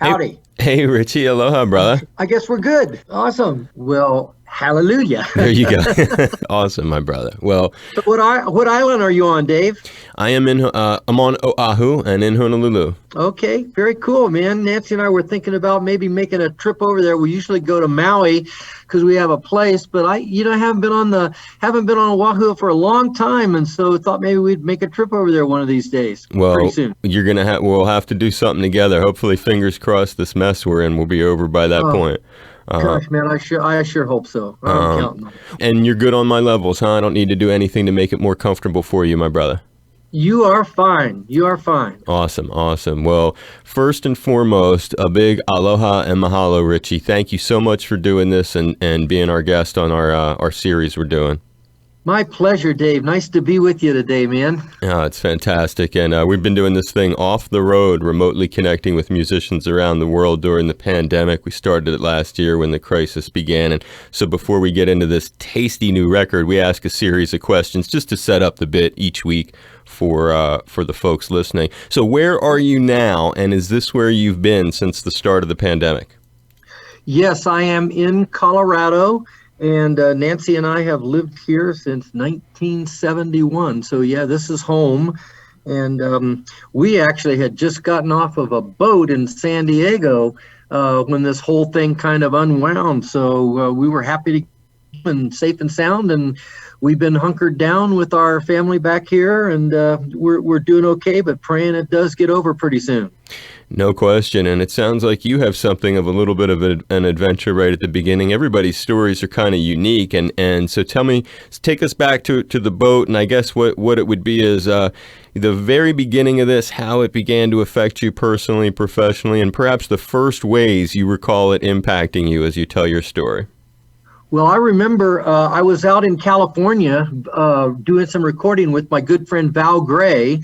Howdy. Hey, Richie. Aloha, brother. I guess we're good. Awesome. Well, hallelujah. There you go. Awesome, my brother. Well, So what island are you on, Dave? I'm on Oahu and in Honolulu. Okay, very cool, man. Nancy and I were thinking about maybe making a trip over there. We usually go to Maui because we have a place, but I haven't been on Oahu for a long time, and so thought maybe we'd make a trip over there one of these days. Well, pretty soon. We'll have to do something together. Hopefully, fingers crossed, this mess we're in will be over by that point. Gosh, man, I sure hope so. I'm counting on it. And you're good on my levels, huh? I don't need to do anything to make it more comfortable for you, my brother. You are fine. You are fine. Awesome. Well, first and foremost, a big aloha and mahalo, Richie. Thank you so much for doing this and being our guest on our series we're doing. My pleasure, Dave. Nice to be with you today, man. Yeah, it's fantastic. And we've been doing this thing off the road, remotely connecting with musicians around the world during the pandemic. We started it last year when the crisis began. And so before we get into this tasty new record, we ask a series of questions just to set up the bit each week for the folks listening. So where are you now? And is this where you've been since the start of the pandemic? Yes, I am in Colorado. And Nancy and I have lived here since 1971. So, yeah, this is home. And we actually had just gotten off of a boat in San Diego when this whole thing kind of unwound. So we were happy to and safe and sound. And we've been hunkered down with our family back here. And we're doing okay, but praying it does get over pretty soon. No question. And it sounds like you have something of a little bit of an adventure right at the beginning. Everybody's stories are kind of unique. And so take us back to the boat. And I guess what it would be is the very beginning of this, how it began to affect you personally, professionally, and perhaps the first ways you recall it impacting you as you tell your story. Well, I remember I was out in California doing some recording with my good friend Val Gray.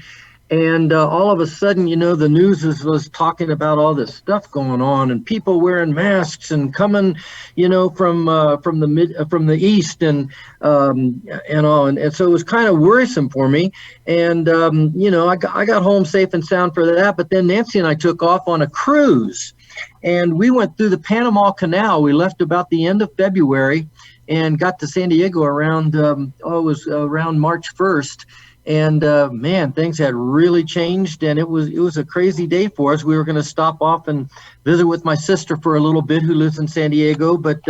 And all of a sudden, the news was talking about all this stuff going on and people wearing masks and coming, from the east and all. And so it was kind of worrisome for me. And, I got home safe and sound for that. But then Nancy and I took off on a cruise and we went through the Panama Canal. We left about the end of February and got to San Diego around, around March 1st. And man, things had really changed, and it was a crazy day for us. We were going to stop off and visit with my sister for a little bit, who lives in San Diego, but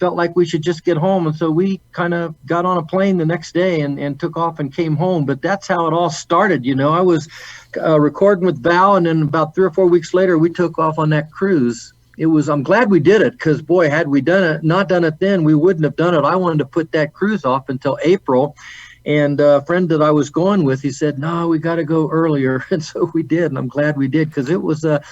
felt like we should just get home. And so we kind of got on a plane the next day and took off and came home. But that's how it all started. I was recording with Val, and then about 3 or 4 weeks later, we took off on that cruise. I'm glad we did it, because boy, had we not done it then, we wouldn't have done it. I wanted to put that cruise off until April. And a friend that I was going with, he said, "No, we got to go earlier," and so we did. And I'm glad we did, because it was a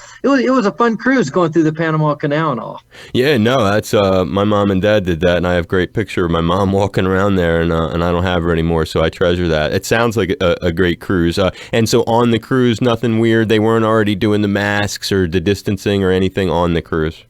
fun cruise going through the Panama Canal and all. Yeah, no, that's my mom and dad did that, and I have a great picture of my mom walking around there, and I don't have her anymore, so I treasure that. It sounds like a great cruise. And so on the cruise, nothing weird. They weren't already doing the masks or the distancing or anything on the cruise.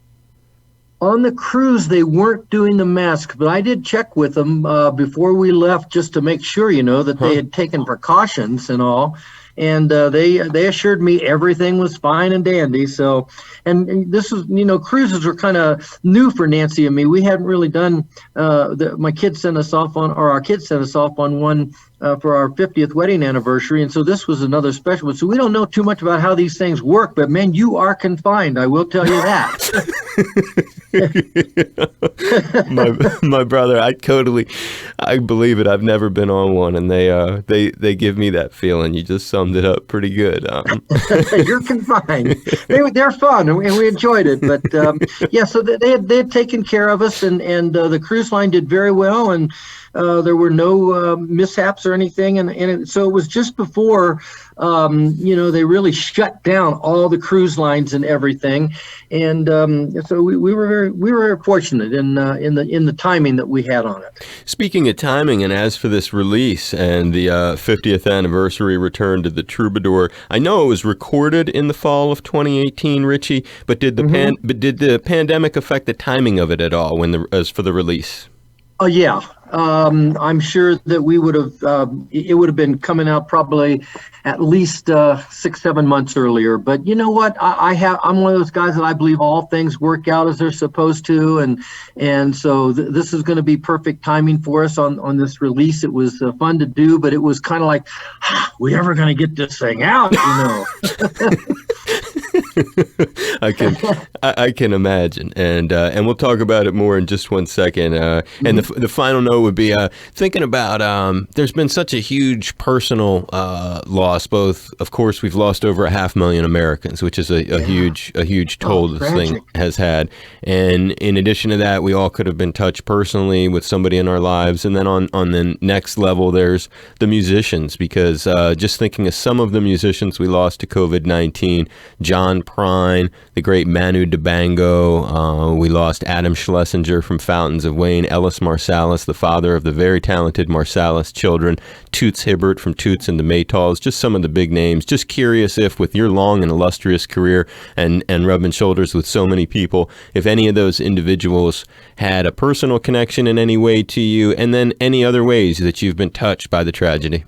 On the cruise, they weren't doing the mask, but I did check with them before we left just to make sure, that they had taken precautions and all. And they assured me everything was fine and dandy. So, and this was, cruises were kind of new for Nancy and me. We hadn't really done, our kids sent us off on one for our 50th wedding anniversary. And so this was another special one. So we don't know too much about how these things work, but man, you are confined. I will tell you that. my brother, I believe it. I've never been on one, and they give me that feeling. You just summed it up pretty good. You're confined. They're fun, and we enjoyed it. But yeah, so they had taken care of us, and the cruise line did very well, and there were no mishaps or anything, so it was just before they really shut down all the cruise lines and everything, and so we were very fortunate in the timing that we had on it. Speaking of timing, and as for this release and the 50th anniversary return to the Troubadour, I know it was recorded in the fall of 2018, Richie, but did the pandemic affect the timing of it at all as for the release? Oh yeah, I'm sure that we would have, it would have been coming out probably at least 6, 7 months earlier. But you know what? I'm one of those guys that I believe all things work out as they're supposed to, and so this is going to be perfect timing for us on this release. It was fun to do, but it was kind of like, we ever going to get this thing out? I can imagine, and we'll talk about it more in just one second. And the final note would be thinking about there's been such a huge personal loss. Both, of course, we've lost over 500,000 Americans, which is a huge toll this thing has had. And in addition to that, we all could have been touched personally with somebody in our lives. And then on the next level, there's the musicians, because just thinking of some of the musicians we lost to COVID-19, John Prine, the great Manu Dibango. We lost Adam Schlesinger from Fountains of Wayne, Ellis Marsalis, the father of the very talented Marsalis children, Toots Hibbert from Toots and the Maytals, just some of the big names. Just curious if, with your long and illustrious career and rubbing shoulders with so many people, if any of those individuals had a personal connection in any way to you, and then any other ways that you've been touched by the tragedy.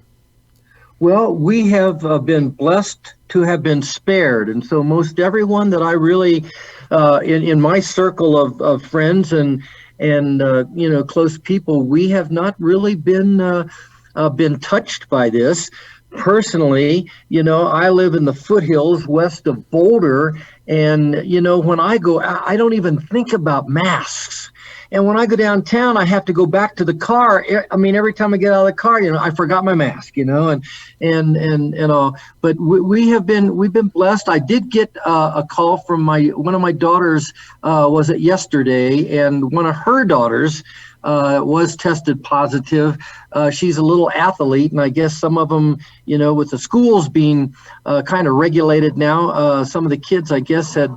Well, we have been blessed to have been spared. And so most everyone that I really, in my circle of friends and close people, we have not really been touched by this. Personally, I live in the foothills west of Boulder, and, when I go, I don't even think about masks. And when I go downtown, I have to go back to the car. I mean, every time I get out of the car, I forgot my mask, and all. But we've been blessed. I did get a call from one of my daughters, was it yesterday, and one of her daughters was tested positive. She's a little athlete, and I guess some of them, with the schools being kind of regulated now, some of the kids, I guess, had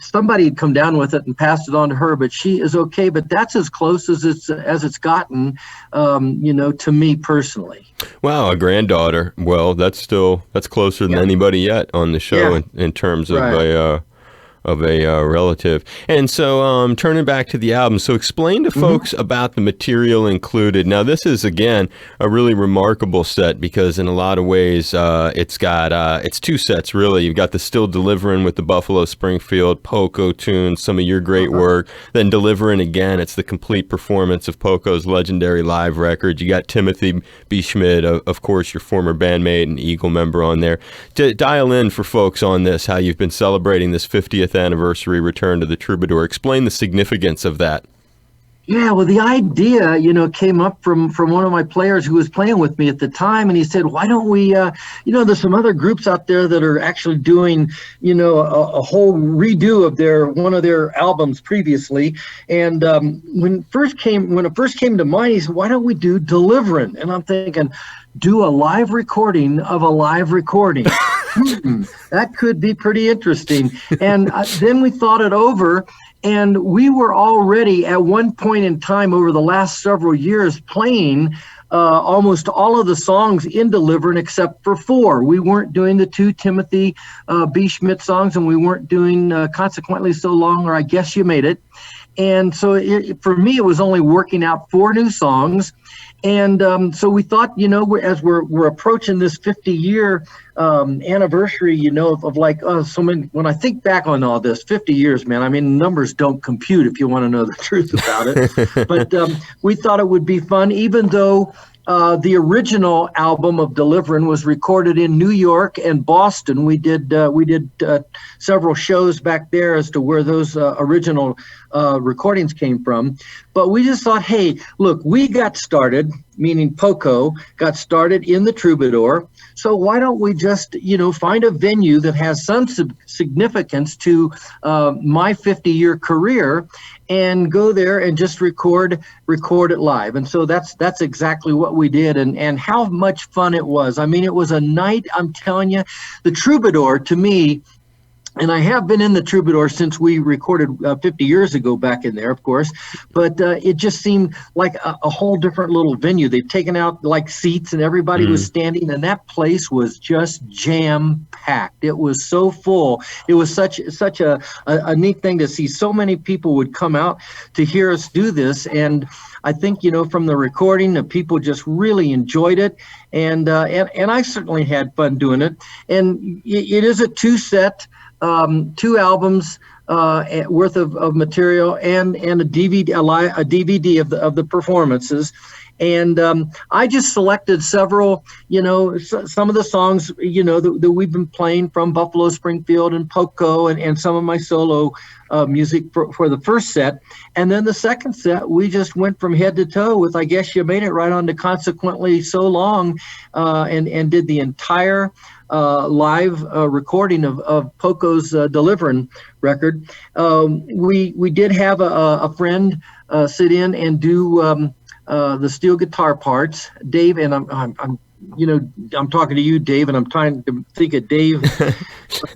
somebody had come down with it and passed it on to her, but she is okay. But that's as close as it's gotten, to me personally. Wow, a granddaughter. Well, that's closer than anybody yet on the show in terms of a relative. And so turning back to the album, so explain to folks about the material included. Now, this is, again, a really remarkable set, because in a lot of ways it's two sets, really. You've got the Still Deliverin' with the Buffalo Springfield Poco tunes, some of your great work. Then Deliverin' again, it's the complete performance of Poco's legendary live record. You got Timothy B. Schmid, of course, your former bandmate and Eagle member on there. To dial in for folks on this, how you've been celebrating this 50th anniversary return to the Troubadour. Explain the significance of that. Yeah, well, the idea, came up from one of my players who was playing with me at the time, and he said, "Why don't we, there's some other groups out there that are actually doing, a whole redo of one of their albums previously." And when it first came to mind, he said, "Why don't we do Deliverin'?" And I'm thinking, do a live recording of a live recording. That could be pretty interesting. And then we thought it over, and we were already at one point in time over the last several years playing almost all of the songs in Deliverin' except for 4. We weren't doing the 2 Timothy B. Schmidt songs, and we weren't doing Consequently So Long, or I Guess You Made It. And so for me, it was only working out 4 new songs. And so we thought, as we're approaching this 50-year anniversary, of so many. When I think back on all this, 50 years, man, I mean, numbers don't compute if you want to know the truth about it. But we thought it would be fun, even though the original album of Deliverin' was recorded in New York and Boston. We did several shows back there as to where those original recordings came from. But we just thought, hey, look, we got started, meaning Poco, got started in the Troubadour. So why don't we just, find a venue that has some significance to my 50-year career, and go there and just record it live. And so that's exactly what we did, and how much fun it was. I mean, it was a night, I'm telling you. The Troubadour, to me, And I have been in the Troubadour since we recorded 50 years ago back in there, of course. But it just seemed like a whole different little venue. They've taken out like seats and everybody was standing, and that place was just jam-packed. It was so full. It was such a neat thing to see. So many people would come out to hear us do this. And I think, from the recording, the people just really enjoyed it. And I certainly had fun doing it. And it is a two-set, 2 albums worth of material and a DVD of the performances. And I just selected several, some of the songs, that we've been playing from Buffalo, Springfield, and Poco, and some of my solo music for the first set. And then the second set, we just went from head to toe with I Guess You Made It right on to Consequently So Long, and did the entire live recording of Poco's Deliverin' record. We did have a friend sit in and do the steel guitar parts. Dave, and I'm talking to you, Dave, and I'm trying to think of Dave.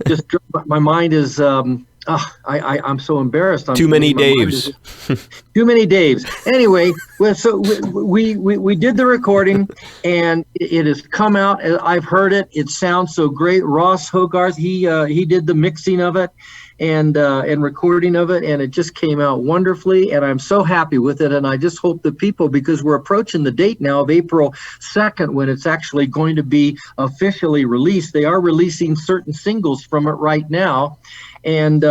Just my mind is I'm so embarrassed. Too many Daves. Too many Daves. Anyway, so we did the recording, and it has come out. I've heard it. It sounds so great. Ross Hogarth, he did the mixing of it and recording of it, and it just came out wonderfully, and I'm so happy with it. And I just hope that people, because we're approaching the date now of April 2nd when it's actually going to be officially released. They are releasing certain singles from it right now. And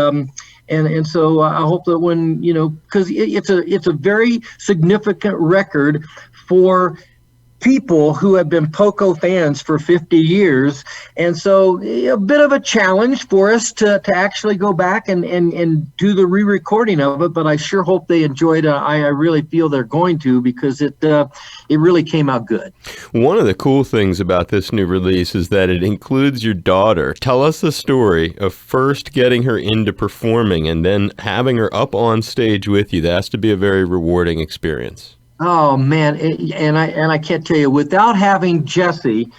so I hope that when, because it's a very significant record for people who have been Poco fans for 50 years. And so a bit of a challenge for us to actually go back and do the re-recording of it, but I sure hope they enjoyed it. I really feel they're going to, because it really came out good. One of the cool things about this new release is that it includes your daughter. Tell us the story of first getting her into performing and then having her up on stage with you. That has to be a very rewarding experience. Oh man, and I can't tell you, without having Jessie,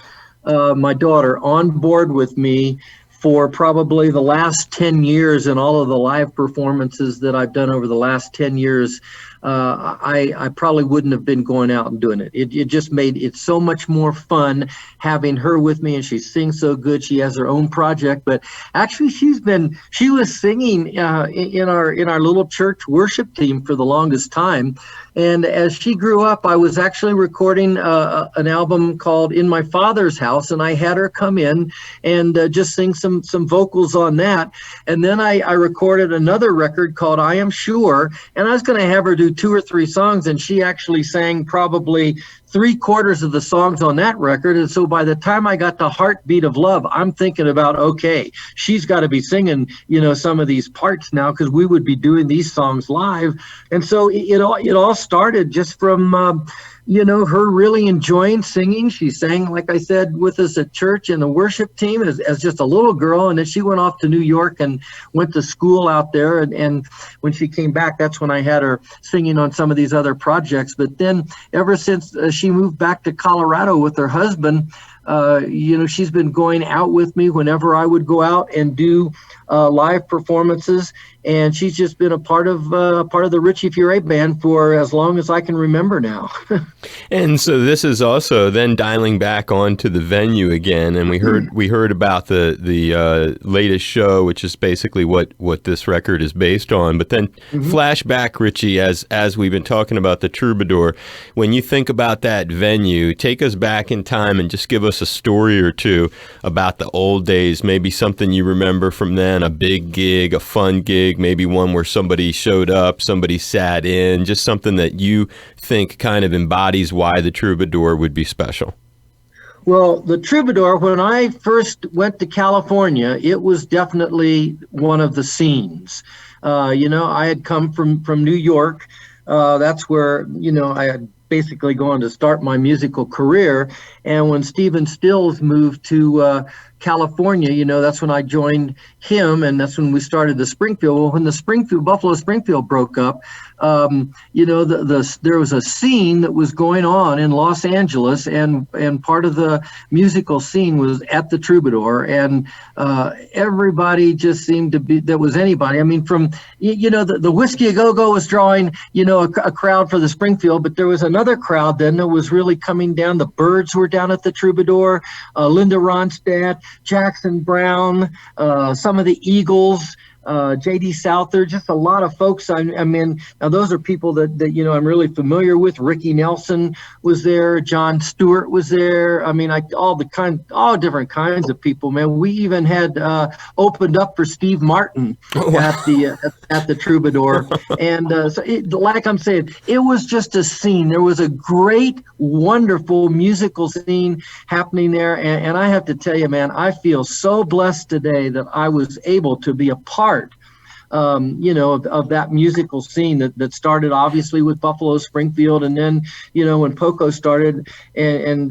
my daughter, on board with me for probably the last 10 years and all of the live performances that I've done over the last 10 years, I probably wouldn't have been going out and doing it. It just made it so much more fun having her with me, and she sings so good. She has her own project, but actually she was singing in our little church worship team for the longest time. And as she grew up, I was actually recording an album called In My Father's House, and I had her come in and just sing some vocals on that. And then I recorded another record called I Am Sure, and I was going to have her do 2 or 3 songs, and she actually sang probably 3/4 of the songs on that record. And so by the time I got to Heartbeat of Love, I'm thinking about, okay, she's got to be singing, some of these parts now, because we would be doing these songs live. And so it all started just from, her really enjoying singing. She sang, like I said, with us at church in the worship team as just a little girl. And then she went off to New York and went to school out there. And when she came back, that's when I had her singing on some of these other projects. But then ever since she moved back to Colorado with her husband, she's been going out with me whenever I would go out and do live performances, and she's just been a part of the Richie Furay band for as long as I can remember now. And so this is also then dialing back onto the venue again, and we heard about the latest show, which is basically what this record is based on. But then flashback, Richie, as we've been talking about the Troubadour, when you think about that venue, take us back in time and just give us a story or two about the old days, maybe something you remember from then, a big gig, a fun gig, maybe one where somebody showed up, somebody sat in, just something that you think kind of embodies why the Troubadour would be special. Well, the Troubadour, when I first went to California, it was definitely one of the scenes. I had come from New York. That's where, I had basically going to start my musical career. And when Stephen Stills moved to California, that's when I joined him, and that's when we started the Springfield. Well, when the Buffalo Springfield broke up, there was a scene that was going on in Los Angeles, and part of the musical scene was at the Troubadour, and everybody just seemed to be, that was anybody. I mean, from, the Whiskey A Go-Go was drawing, a crowd for the Springfield, but there was another crowd then that was really coming down. The Byrds were down at the Troubadour, Linda Ronstadt, Jackson Brown, some of the Eagles, J.D. Souther, just a lot of folks. I mean, now those are people that I'm really familiar with. Ricky Nelson was there. John Stewart was there. I mean, all different kinds of people, man. We even had opened up for Steve Martin at the Troubadour, and like I'm saying, it was just a scene. There was a great, wonderful musical scene happening there, and I have to tell you, man, I feel so blessed today that I was able to be a part of that musical scene that started obviously with Buffalo Springfield, and then when Poco started, and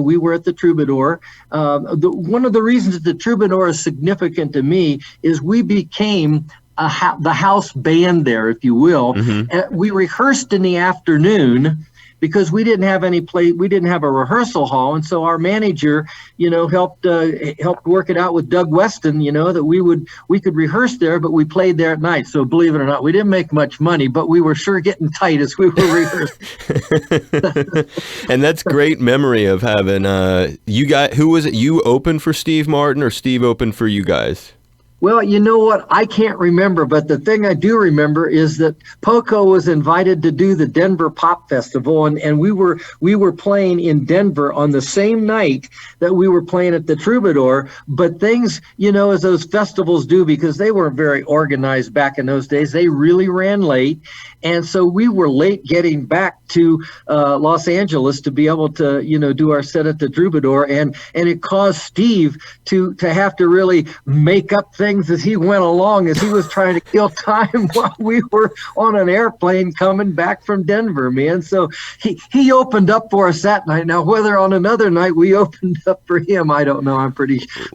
we were at the Troubadour. One of the reasons that the Troubadour is significant to me is we became the house band there, if you will. Mm-hmm. We rehearsed in the afternoon, because we didn't have we didn't have a rehearsal hall, and so our manager, helped work it out with Doug Weston, that we could rehearse there, but we played there at night. So believe it or not, we didn't make much money, but we were sure getting tight as we were rehearsing. And that's great memory of having you guys. Who was it? You opened for Steve Martin, or Steve opened for you guys? Well, you know what? I can't remember, but the thing I do remember is that Poco was invited to do the Denver Pop Festival, and we were playing in Denver on the same night that we were playing at the Troubadour. But things, as those festivals do, because they weren't very organized back in those days, they really ran late, and so we were late getting back to Los Angeles to be able to, do our set at the Troubadour, and it caused Steve to have to really make up things as he went along, as he was trying to kill time while we were on an airplane coming back from Denver, man. So he opened up for us that night. Now, whether on another night we opened up for him, I don't know.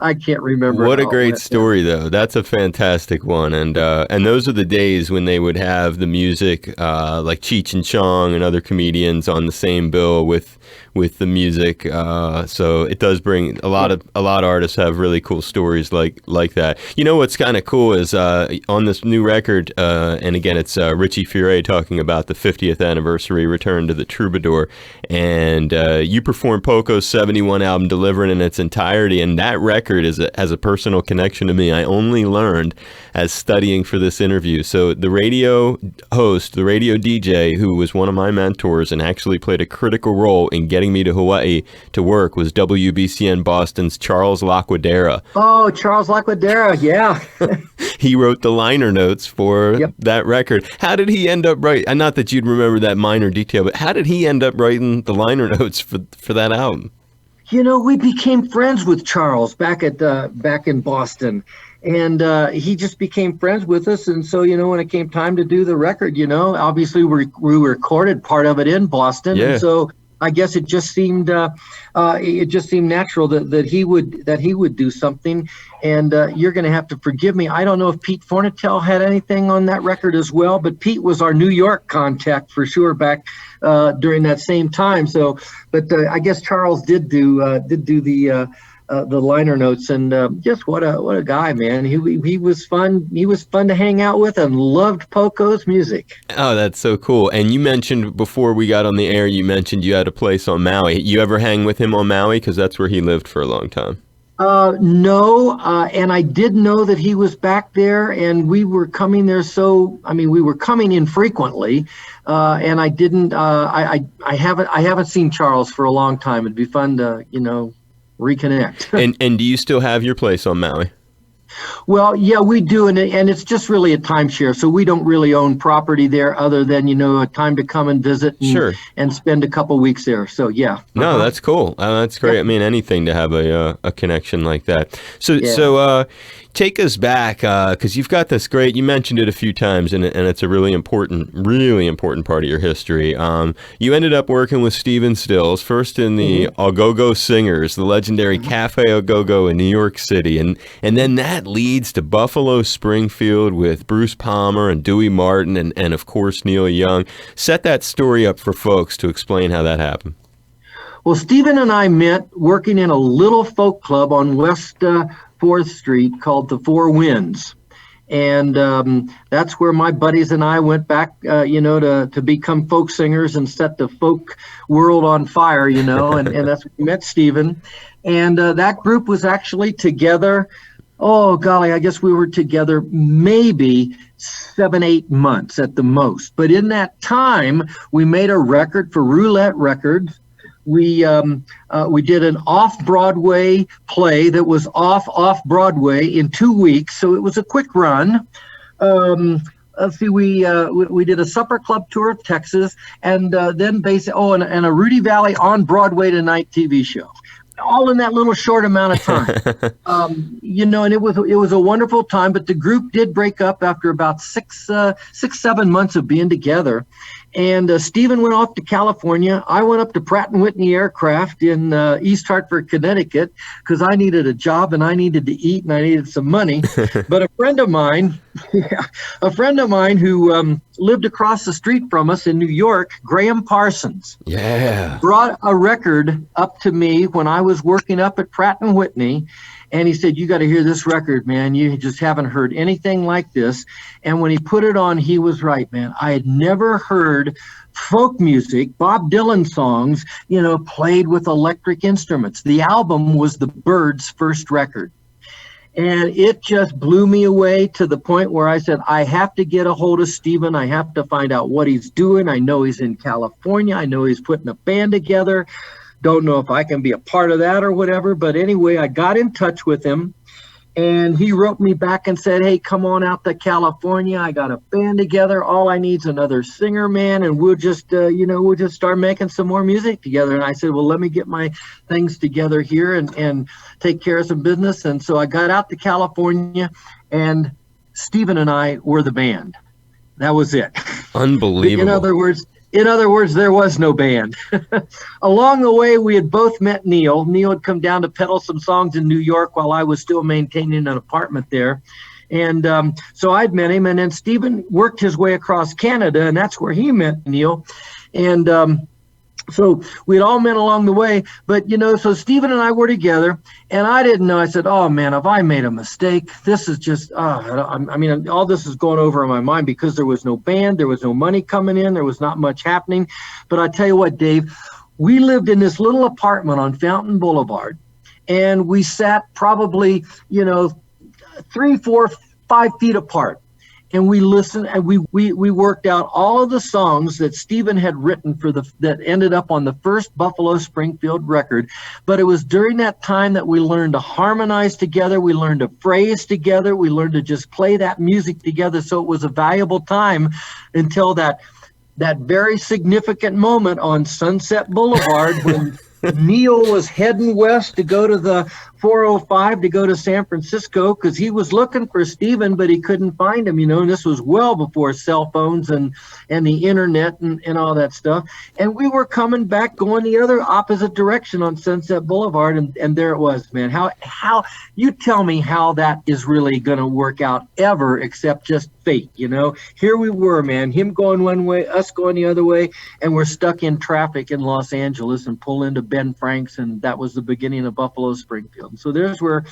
I can't remember. What a great story, though. That's a fantastic one. And those are the days when they would have the music, like Cheech and Chong and other comedians on the same bill with the music. So it does bring a lot of artists have really cool stories like that. What's kind of cool is on this new record, and again, it's Richie Furay talking about the 50th anniversary return to the Troubadour, and you performed Poco's 71 album Deliverin' in its entirety, and that record has a personal connection to me. I only learned as studying for this interview. So the radio host, the radio DJ, who was one of my mentors and actually played a critical role in getting me to Hawaii to work, was WBCN Boston's Charles Laquadera. Oh, Charles Laquadera, yeah. He wrote the liner notes for that record. How did he end up writing? And not that you'd remember that minor detail, but how did he end up writing the liner notes for that album? We became friends with Charles back in Boston, and he just became friends with us. And so, when it came time to do the record, obviously we recorded part of it in Boston, and so I guess it just seemed natural that he would do something. And you're going to have to forgive me. I don't know if Pete Fornatel had anything on that record as well, but Pete was our New York contact for sure back during that same time. So, but I guess Charles did do the liner notes, and just what a guy, man. He was fun. He was fun to hang out with, and loved Poco's music. Oh, that's so cool. And you mentioned before we got on the air, you had a place on Maui. You ever hang with him on Maui? Because that's where he lived for a long time. No, and I did know that he was back there, and we were coming there. We were coming in frequently, and I didn't. I haven't seen Charles for a long time. It'd be fun to reconnect. And do you still have your place on Maui? Well, yeah, we do, and it's just really a timeshare. So we don't really own property there, other than a time to come and visit Sure. and spend a couple weeks there. So yeah. No, that's cool. That's great. Yep. I mean, anything to have a connection like that. So Yeah. take us back, because you've got this great. You mentioned it a few times, and it's a really important part of your history. You ended up working with Stephen Stills, first in the Go-Go Singers, the legendary Cafe Go-Go in New York City, and then that leads to Buffalo Springfield with Bruce Palmer and Dewey Martin, and of course Neil Young. Set that story up for folks to explain how that happened. Well, Stephen and I met working in a little folk club on West 4th Street called the Four Winds. And that's where my buddies and I went back, to become folk singers and set the folk world on fire, and that's where we met Stephen. And that group was actually together, oh, golly, I guess we were together maybe 7-8 months at the most. But in that time, we made a record for Roulette Records. We did an off-Broadway play that was off-Broadway in 2 weeks, so it was a quick run. Let's see, we did a supper club tour of Texas, and then and a Rudy Valley on Broadway Tonight TV show, all in that little short amount of time. And it was a wonderful time. But the group did break up after about 7 months of being together. And Stephen went off to California. I went up to Pratt & Whitney Aircraft in East Hartford, Connecticut, because I needed a job and I needed to eat and I needed some money. But a friend of mine who lived across the street from us in New York, Graham Parsons, brought a record up to me when I was working up at Pratt & Whitney. And he said, "You got to hear this record, man. You just haven't heard anything like this." And when he put it on, he was right, man. I had never heard folk music, Bob Dylan songs, played with electric instruments. The album was the Byrds' first record. And it just blew me away to the point where I said, I have to get a hold of Stephen. I have to find out what he's doing. I know he's in California. I know he's putting a band together. Don't know if I can be a part of that or whatever. But anyway, I got in touch with him, and he wrote me back and said, "Hey, come on out to California. I got a band together. All I need is another singer, man. And we'll just start making some more music together." And I said, "Well, let me get my things together here and take care of some business." And so I got out to California, and Stephen and I were the band. That was it. Unbelievable. In other words, there was no band. Along the way, we had both met Neil. Neil had come down to peddle some songs in New York while I was still maintaining an apartment there. And so I'd met him. And then Stephen worked his way across Canada, and that's where he met Neil. And so we'd all met along the way. But, so Stephen and I were together, and I didn't know. I said, "Oh, man, have I made a mistake? This is just, all this is going over in my mind because there was no band, there was no money coming in, there was not much happening." But I tell you what, Dave, we lived in this little apartment on Fountain Boulevard, and we sat probably, 3, 4, 5 feet apart. And we listened, and we worked out all of the songs that Stephen had written that ended up on the first Buffalo Springfield record. But it was during that time that we learned to harmonize together. We learned to phrase together. We learned to just play that music together. So it was a valuable time until that very significant moment on Sunset Boulevard when Neil was heading west to go to the 405 to go to San Francisco because he was looking for Stephen, but he couldn't find him, and this was well before cell phones and the internet and all that stuff. And we were coming back going the other opposite direction on Sunset Boulevard, and there it was, man. How you tell me how that is really going to work out ever except just fate, Here we were, man, him going one way, us going the other way, and we're stuck in traffic in Los Angeles and pull into Ben Frank's, and that was the beginning of Buffalo Springfield. So there's where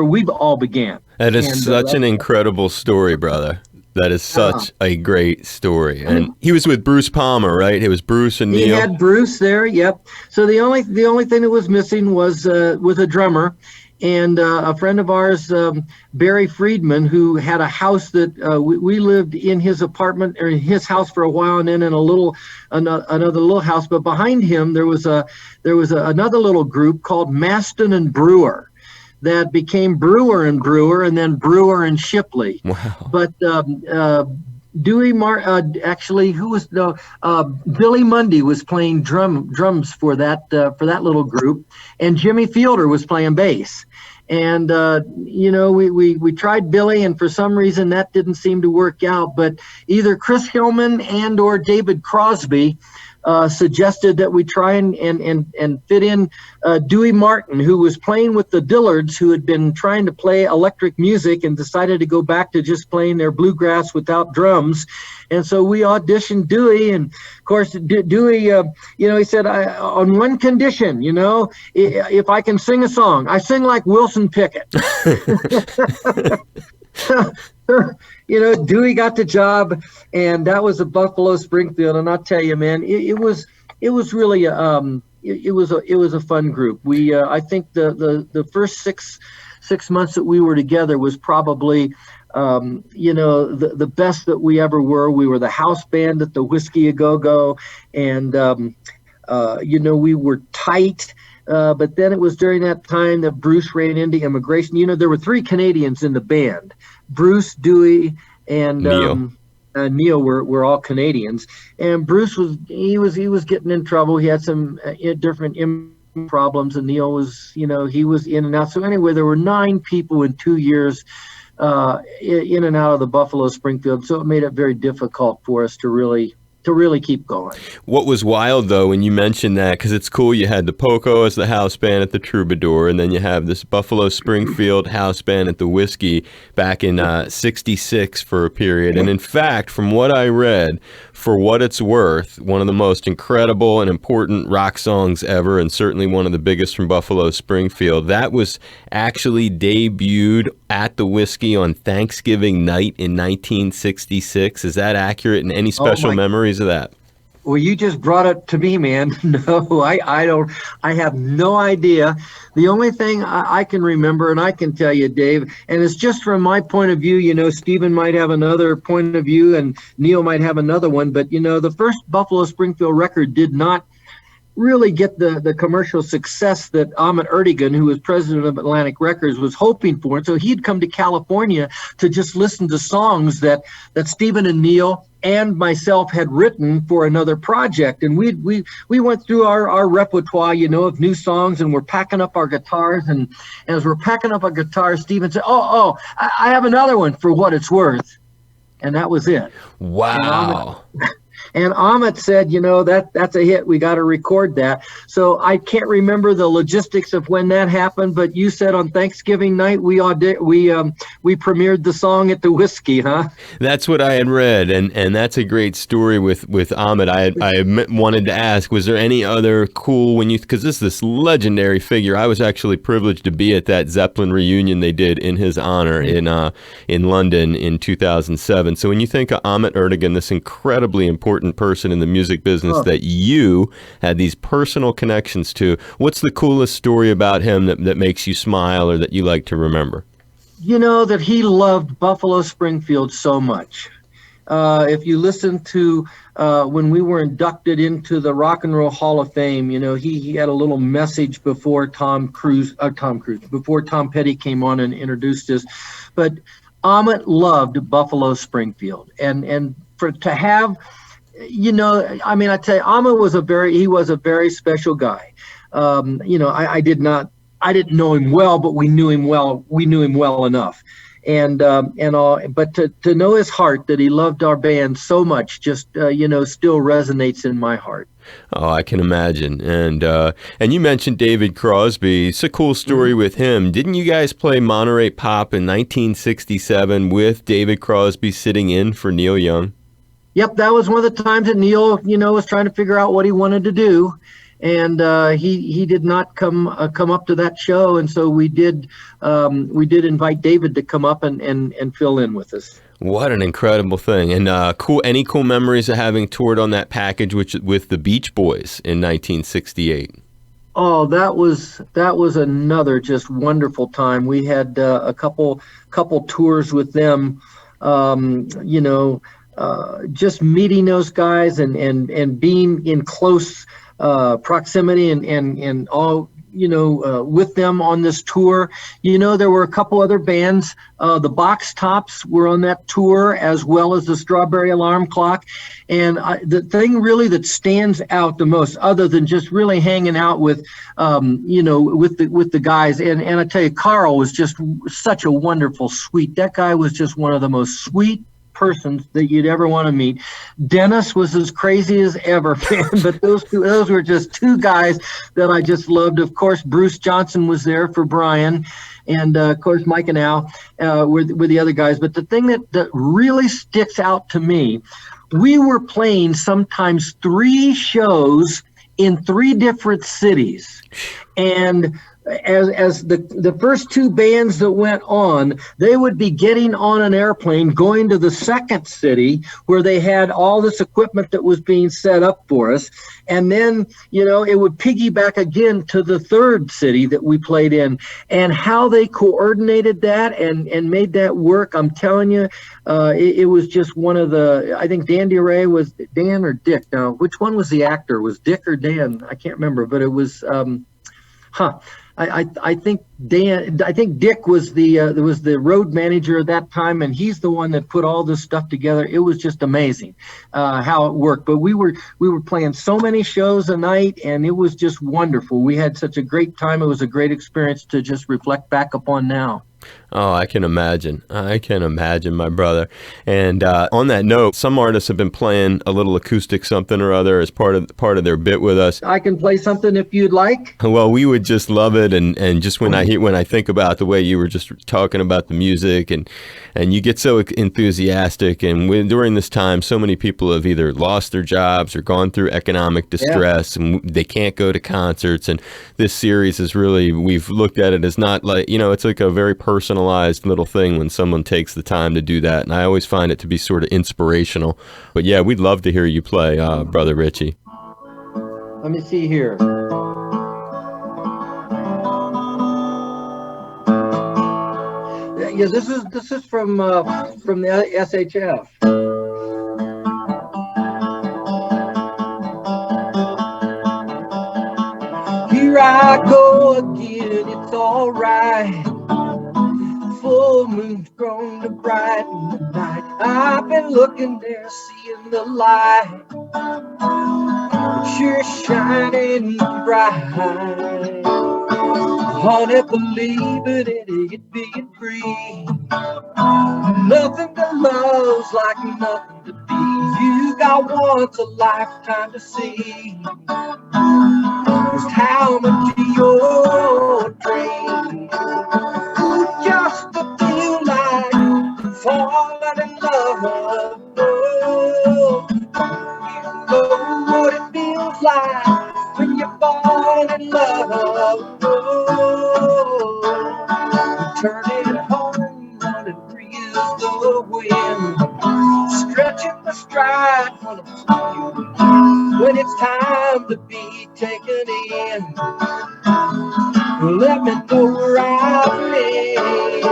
we all began. That is such an incredible story, brother. That is such a great story. And he was with Bruce Palmer, right? It was Bruce and Neil. He had Bruce there, yep. So the only thing that was missing was a drummer. And a friend of ours, Barry Friedman, who had a house that we lived in his apartment or in his house for a while, and then in another little house. But behind him, there was another little group called Maston and Brewer that became Brewer and Brewer, and then Brewer and Shipley. Wow. But actually, who was no Billy Mundy was playing drums for that little group, and Jimmy Fielder was playing bass. And we tried Billy, and for some reason that didn't seem to work out. But either Chris Hillman and or David Crosby suggested that we try and fit in Dewey Martin, who was playing with the Dillards, who had been trying to play electric music and decided to go back to just playing their bluegrass without drums. And so we auditioned Dewey, and of course Dewey, he said, on one condition, if I can sing a song, I sing like Wilson Pickett. Dewey got the job, and that was a Buffalo Springfield. And I'll tell you, man, it was really it was a fun group. I think the first six months that we were together was probably the best that we ever were. We were the house band at the Whiskey A Go Go, and we were tight. But then it was during that time that Bruce ran into immigration. There were 3 Canadians in the band. Bruce, Dewey, and Neil were all Canadians. And Bruce was getting in trouble. He had some different problems, and Neil was, he was in and out. So anyway, there were 9 people in 2 years in and out of the Buffalo Springfield. So it made it very difficult for us to really keep going. What was wild, though, when you mentioned that, because it's cool, you had the Poco as the house band at the Troubadour, and then you have this Buffalo Springfield house band at the Whiskey back in 66 for a period. And in fact, from what I read, for what it's worth, one of the most incredible and important rock songs ever, and certainly one of the biggest from Buffalo Springfield, that was actually debuted at the Whiskey on Thanksgiving night in 1966. Is that accurate? And any special memories of that? Well, you just brought it to me, man. No, I don't. I have no idea. The only thing I can remember, and I can tell you, Dave, and it's just from my point of view, Stephen might have another point of view and Neil might have another one, but, the first Buffalo Springfield record did not really get the commercial success that Ahmet Ertegun, who was president of Atlantic Records, was hoping for. And so he'd come to California to just listen to songs that Stephen and Neil and myself had written for another project. And we went through our repertoire, of new songs, and we're packing up our guitars. And as we're packing up our guitars, Stephen said, I have another one, For What It's Worth. And that was it. Wow. And Ahmet said, that's a hit. We got to record that. So I can't remember the logistics of when that happened, but you said on Thanksgiving night we premiered the song at the Whiskey, huh? That's what I had read, and that's a great story with Ahmet. I wanted to ask, was there any other cool because this legendary figure? I was actually privileged to be at that Zeppelin reunion they did in his honor in London in 2007. So when you think of Ahmet Ertegun, this incredibly important person in the music business that you had these personal connections to, what's the coolest story about him that makes you smile or that you like to remember? That he loved Buffalo Springfield so much. If you listen to when we were inducted into the Rock and Roll Hall of Fame, he had a little message before Tom Petty came on and introduced us. But Ahmet loved Buffalo Springfield, and to have, I tell you, Ahmet was a very special guy. I didn't know him well, but we knew him well enough. But to know his heart, that he loved our band so much, just still resonates in my heart. Oh, I can imagine. And you mentioned David Crosby. It's a cool story with him. Didn't you guys play Monterey Pop in 1967 with David Crosby sitting in for Neil Young? Yep, that was one of the times that Neil, was trying to figure out what he wanted to do, and he did not come up to that show, and so we did invite David to come up and fill in with us. What an incredible thing! And any cool memories of having toured on that package with the Beach Boys in 1968? Oh, that was another just wonderful time. We had a couple tours with them, just meeting those guys and being in close proximity and all, with them on this tour. There were a couple other bands. The Box Tops were on that tour, as well as the Strawberry Alarm Clock. And the thing really that stands out the most, other than just really hanging out with the guys, and I tell you, Carl was just such a wonderful, sweet. That guy was just one of the most sweet persons that you'd ever want to meet. Dennis was as crazy as ever, man, but those were just two guys that I just loved. Of course, Bruce Johnson was there for Brian, and of course Mike and Al were the other guys. But the thing that really sticks out to me, we were playing sometimes 3 shows in 3 different cities, and as the first 2 bands that went on, they would be getting on an airplane going to the second city where they had all this equipment that was being set up for us. And then, it would piggyback again to the third city that we played in. And how they coordinated that and made that work, I'm telling you, it was just one of I think Dan DeRay was Dan or Dick. Now, which one was the actor? Was Dick or Dan? I can't remember, but it was, I think Dick was the road manager at that time, and he's the one that put all this stuff together. It was just amazing how it worked. But we were playing so many shows a night, and it was just wonderful. We had such a great time. It was a great experience to just reflect back upon now. Oh, I can imagine. I can imagine, my brother. And on that note, some artists have been playing a little acoustic something or other as part of their bit with us. I can play something if you'd like. Well, we would just love it. And just when I think about the way you were just talking about the music, and you get so enthusiastic, and during this time, so many people have either lost their jobs or gone through economic distress, and they can't go to concerts. And this series is really, we've looked at it as not like, it's like a very personalized little thing when someone takes the time to do that. And I always find it to be sort of inspirational. But yeah, we'd love to hear you play, Brother Richie. Let me see here. Yeah, this is from the SHF. Here I go again, it's all right. Full moon's grown to brighten the night. I've been looking there, seeing the light. It's sure shining bright. Honey, believing in it being free. Nothing to love's like nothing to be. You got once a lifetime to see. Just how much of your dream just to feel like falling in love. You know what it feels like when you're falling in love. Turning home, running free as the wind, stretching the stride for the when it's time to be taken in. Let me know where I've been,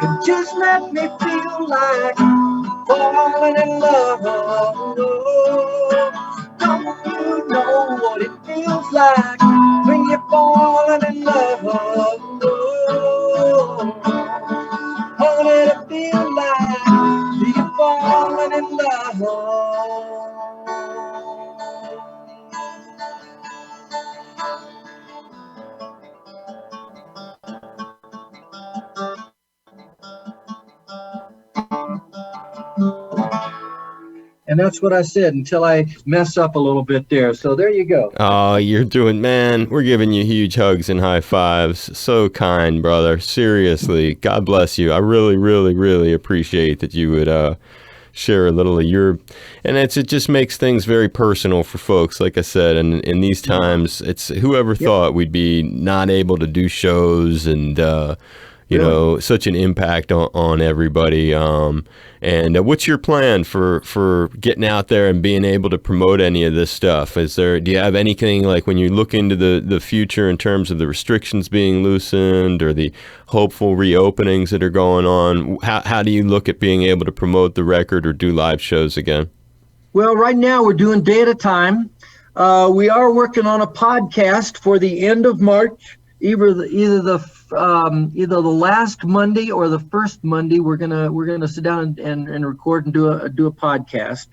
and just let me feel like falling in love. Don't you know what it feels like when you're falling in love? Honey, to feel like you're falling in love. And that's what I said until I mess up a little bit there. So there you go. Oh, you're doing, man. We're giving you huge hugs and high fives. So kind, brother. Seriously. God bless you. I really, really, really appreciate that you would share a little of your, and it just makes things very personal for folks. Like I said, and in these times, it's whoever thought we'd be not able to do shows and, you know, such an impact on everybody. And what's your plan for getting out there and being able to promote any of this stuff? Do you have anything, like when you look into the future in terms of the restrictions being loosened or the hopeful reopenings that are going on? How do you look at being able to promote the record or do live shows again? Well, right now we're doing day at a time. We are working on a podcast for the end of March, either the last Monday or the first Monday. We're gonna sit down and record and do a podcast.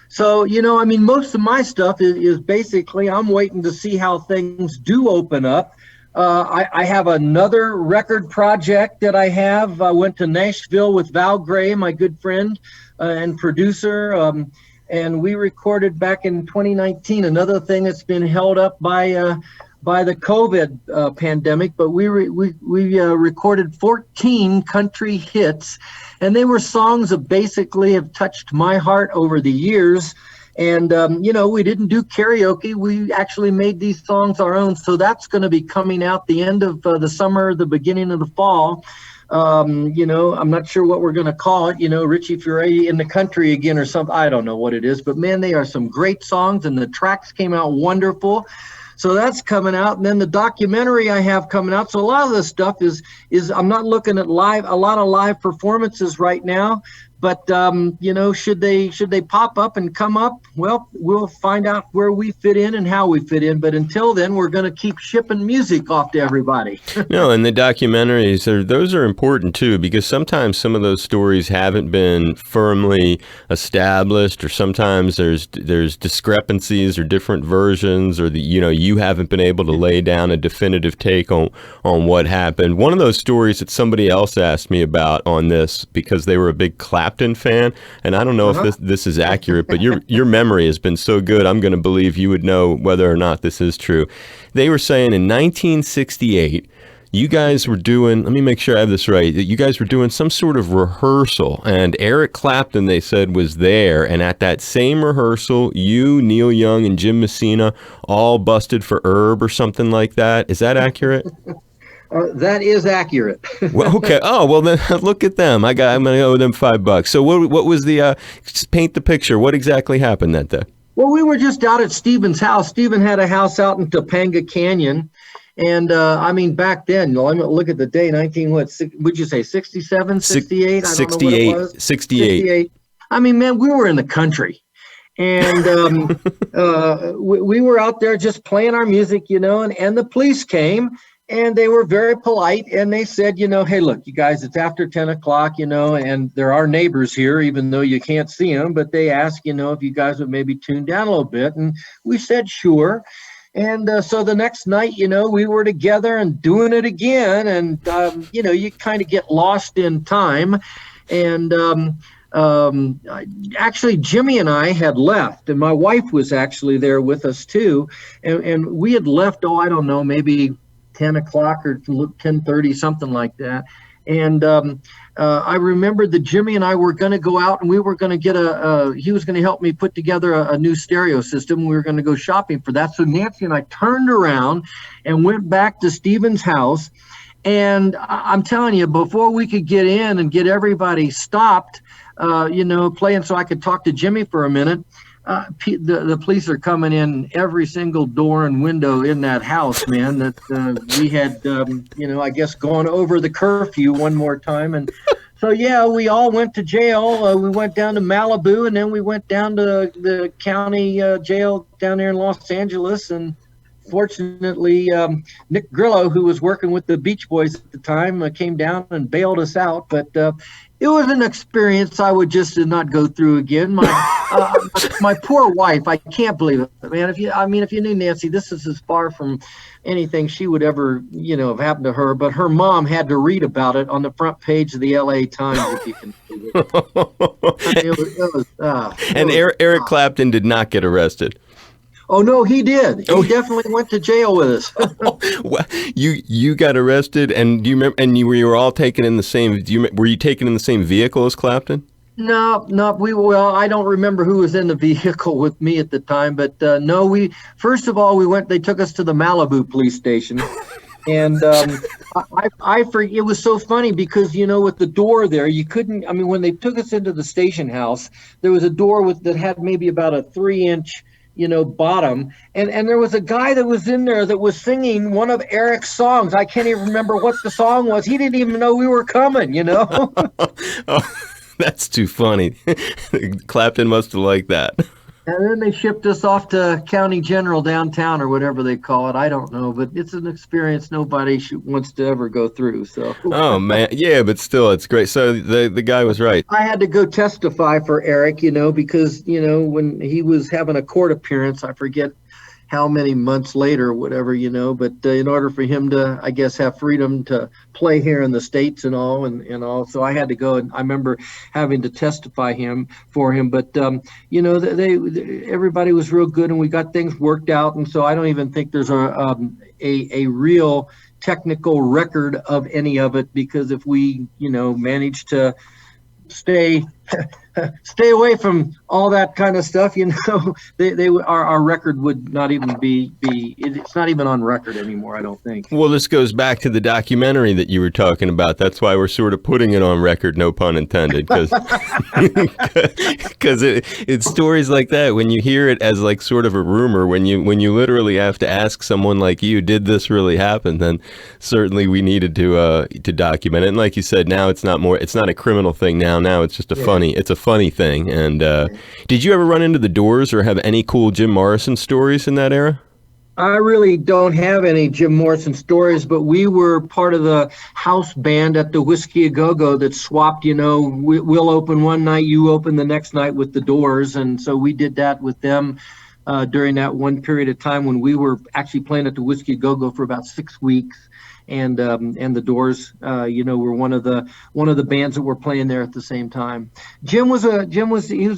So, I mean, most of my stuff is basically I'm waiting to see how things do open up. I have another record project that I have. I went to Nashville with Val Gray, my good friend and producer, and we recorded back in 2019. Another thing that's been held up by the COVID pandemic, but we recorded 14 country hits, and they were songs that basically have touched my heart over the years. And, we didn't do karaoke. We actually made these songs our own. So that's going to be coming out the end of the summer, the beginning of the fall. I'm not sure what we're going to call it, Richie Furay in the country again or something. I don't know what it is, but man, they are some great songs and the tracks came out wonderful. So that's coming out. And then the documentary I have coming out. So a lot of this stuff is I'm not looking at a lot of live performances right now. But, should they pop up and come up? Well, we'll find out where we fit in and how we fit in. But until then, we're going to keep shipping music off to everybody. No, and the documentaries, those are important, too, because sometimes some of those stories haven't been firmly established, or sometimes there's discrepancies or different versions, or you haven't been able to lay down a definitive take on what happened. One of those stories that somebody else asked me about on this, because they were a big Clapton fan, and I don't know if this is accurate, but your memory has been so good, I'm going to believe you would know whether or not this is true. They were saying in 1968, you guys were doing, let me make sure I have this right, that you guys were doing some sort of rehearsal, and Eric Clapton, they said, was there, and at that same rehearsal, you, Neil Young, and Jim Messina all busted for herb or something like that. Is that accurate? That is accurate. Well, okay. Oh, well then look at them. I'm going to owe them $5. So what was the, paint the picture. What exactly happened that day? Well, we were just out at Stephen's house. Stephen had a house out in Topanga Canyon. And back then, look at the day, would you say 67, 68? 68. 68. I mean, man, we were in the country. And we were out there just playing our music, and the police came. And they were very polite, and they said, hey, look, you guys, it's after 10 o'clock, and there are neighbors here, even though you can't see them. But they asked, if you guys would maybe tune down a little bit. And we said, sure. And so the next night, we were together and doing it again. And, you kind of get lost in time. And actually, Jimmy and I had left, and my wife was actually there with us, too. And we had left, I don't know, maybe 10 o'clock or 10:30, something like that. And I remember that Jimmy and I were going to go out, and we were going to get he was going to help me put together a new stereo system. We were going to go shopping for that. So Nancy and I turned around and went back to Stephen's house. And I'm telling you, before we could get in and get everybody stopped, playing so I could talk to Jimmy for a minute, the police are coming in every single door and window in that house, man, that we had, I guess gone over the curfew one more time. And so, yeah, we all went to jail. We went down to Malibu, and then we went down to the county jail down there in Los Angeles. And fortunately, Nick Grillo, who was working with the Beach Boys at the time, came down and bailed us out. But it was an experience I would just not go through again. My poor wife, I can't believe it, man. If you knew Nancy, this is as far from anything she would ever, have happened to her. But her mom had to read about it on the front page of the LA Times, if you can believe it. And Eric Clapton did not get arrested. Oh no, he did. He definitely went to jail with us. Well, you got arrested, and do you remember? And you were all taken in the same. Were you taken in the same vehicle as Clapton? No. I don't remember who was in the vehicle with me at the time, but no. First of all, they took us to the Malibu police station. And I forget, it was so funny because, with the door there, you couldn't, when they took us into the station house, there was a door that had maybe about a 3-inch bottom. And there was a guy that was in there that was singing one of Eric's songs. I can't even remember what the song was. He didn't even know we were coming, Oh, that's too funny. Clapton must have liked that. And then they shipped us off to County General downtown or whatever they call it. I don't know, but it's an experience nobody wants to ever go through. So Oh man, yeah, but still, it's great. So the guy was right. I had to go testify for Eric, because, when he was having a court appearance, I forget how many months later or whatever, but in order for him to, I guess, have freedom to play here in the States and all, so I had to go, and I remember having to testify for him, but, everybody was real good, and we got things worked out, and so I don't even think there's a real technical record of any of it, because if we, managed to stay away from all that kind of stuff, our record would not even it's not even on record anymore, I don't think. Well, this goes back to the documentary that you were talking about. That's why we're sort of putting it on record, no pun intended, because it's stories like that, when you hear it as like sort of a rumor, when you literally have to ask someone like you, did this really happen, then certainly we needed to document it. And like you said, now it's not a criminal thing now it's just a funny thing. And did you ever run into the Doors or have any cool Jim Morrison stories in that era? I really don't have any Jim Morrison stories, but we were part of the house band at the Whiskey A Go-Go that swapped, we'll open one night, you open the next night with the Doors. And so we did that with them during that one period of time when we were actually playing at the Whiskey A Go-Go for about 6 weeks. And the Doors, were one of the bands that were playing there at the same time. He was a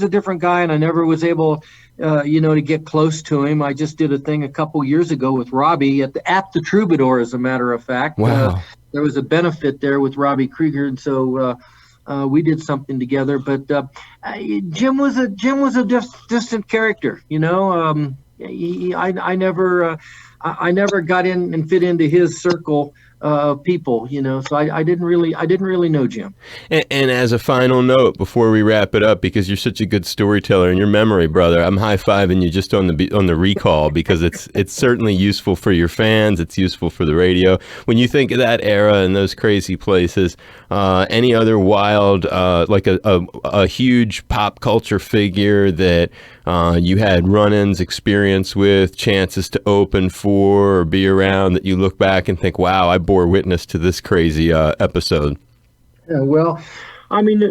different guy, and I never was able, to get close to him. I just did a thing a couple years ago with Robbie at the Troubadour, as a matter of fact. Wow. There was a benefit there with Robbie Krieger, and so we did something together. But Jim was a distant character, I never got in and fit into his circle of people, so I didn't really know Jim. And as a final note, before we wrap it up, because you're such a good storyteller and your memory, brother, I'm high-fiving you just on the recall, because it's certainly useful for your fans. It's useful for the radio. When you think of that era and those crazy places, any other wild, like a huge pop culture figure that you had run-ins, experience with, chances to open for or be around, that you look back and think, wow, I bore witness to this crazy episode? Well, I mean,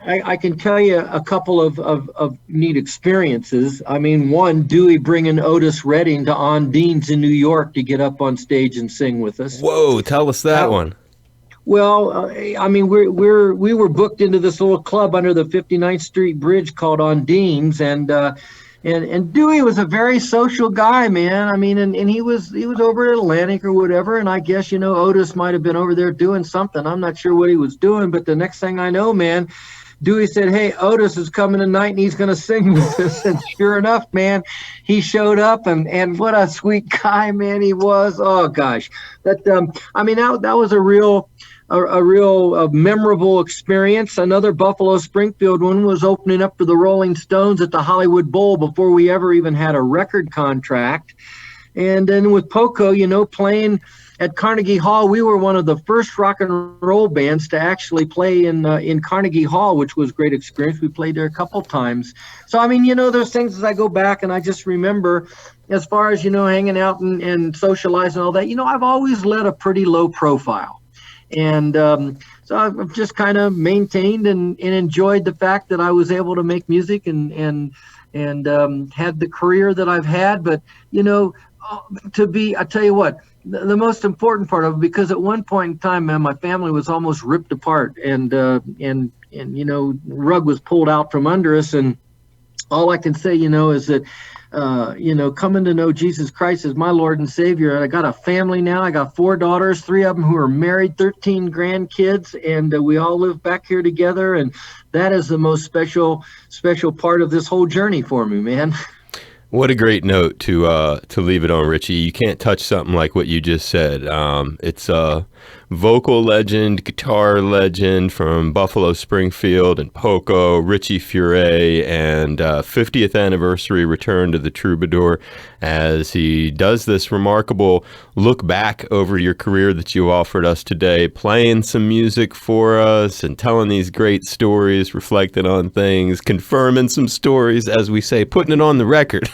I can tell you a couple of neat experiences. I mean, one, Dewey bringing Otis Redding to Ondine's in New York to get up on stage and sing with us. Whoa, tell us that one. Well, I mean, we were booked into this little club under the 59th Street Bridge called Ondine's, and Dewey was a very social guy, man. I mean, and he was over at Atlantic or whatever, and I guess, Otis might have been over there doing something. I'm not sure what he was doing, but the next thing I know, man, Dewey said, "Hey, Otis is coming tonight and he's going to sing with us." And sure enough, man, he showed up, and what a sweet guy, man, he was. Oh gosh. But I mean, that was a real memorable experience. Another Buffalo Springfield one was opening up for the Rolling Stones at the Hollywood Bowl before we ever even had a record contract. And then with Poco, playing at Carnegie Hall, we were one of the first rock and roll bands to actually play in Carnegie Hall, which was a great experience. We played there a couple times. So, I mean, there's things as I go back and I just remember, as far as, hanging out and socializing and all that, I've always led a pretty low profile. And so I've just kind of maintained and enjoyed the fact that I was able to make music and had the career that I've had. But, I tell you what, the most important part of it, because at one point in time, man, my family was almost ripped apart and rug was pulled out from under us. And all I can say, is that, coming to know Jesus Christ as my Lord and Savior. And I got a family now. I got 4 daughters, 3 of them who are married, 13 grandkids, and we all live back here together. And that is the most special part of this whole journey for me, man. What a great note to leave it on, Richie. You can't touch something like what you just said. It's vocal legend, guitar legend from Buffalo, Springfield, and Poco, Richie Furay, and 50th anniversary return to the Troubadour as he does this remarkable look back over your career that you offered us today, playing some music for us and telling these great stories, reflecting on things, confirming some stories, as we say, putting it on the record.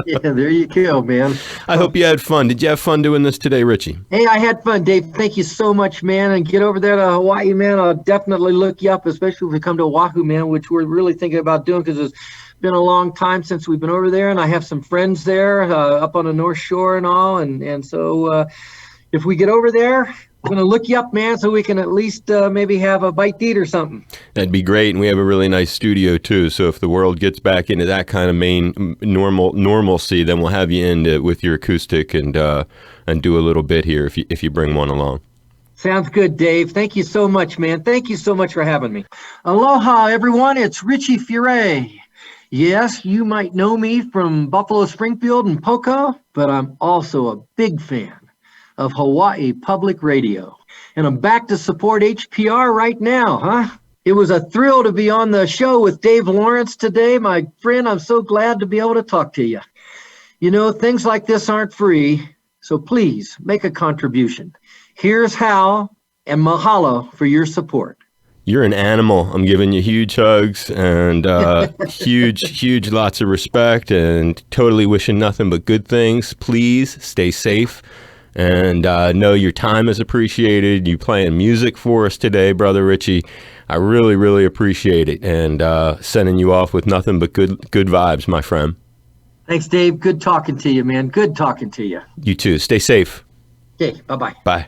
Yeah, there you go, man. I hope you had fun. Did you have fun doing this today, Richie? Hey, I had fun, Dave. Thank you so much, man. And get over there to Hawaii, man. I'll definitely look you up, especially if we come to Oahu, man, which we're really thinking about doing because it's been a long time since we've been over there. And I have some friends there up on the North Shore and all. And so if we get over there, I'm going to look you up, man, so we can at least maybe have a bite to eat or something. That'd be great, and we have a really nice studio too. So if the world gets back into that kind of normalcy, then we'll have you in with your acoustic and do a little bit here if you bring one along. Sounds good, Dave. Thank you so much, man. Thank you so much for having me. Aloha, everyone. It's Richie Furay. Yes, you might know me from Buffalo, Springfield, and Poco, but I'm also a big fan of Hawaii Public Radio. And I'm back to support HPR right now, huh? It was a thrill to be on the show with Dave Lawrence today. My friend, I'm so glad to be able to talk to you. You know, things like this aren't free, so please make a contribution. Here's how, and mahalo for your support. You're an animal. I'm giving you huge hugs and huge lots of respect and totally wishing nothing but good things. Please stay safe. And know your time is appreciated. You playing music for us today, Brother Richie. I really, really appreciate it. And sending you off with nothing but good vibes, my friend. Thanks, Dave. Good talking to you, man. Good talking to you. You too. Stay safe. Okay, bye-bye. Bye.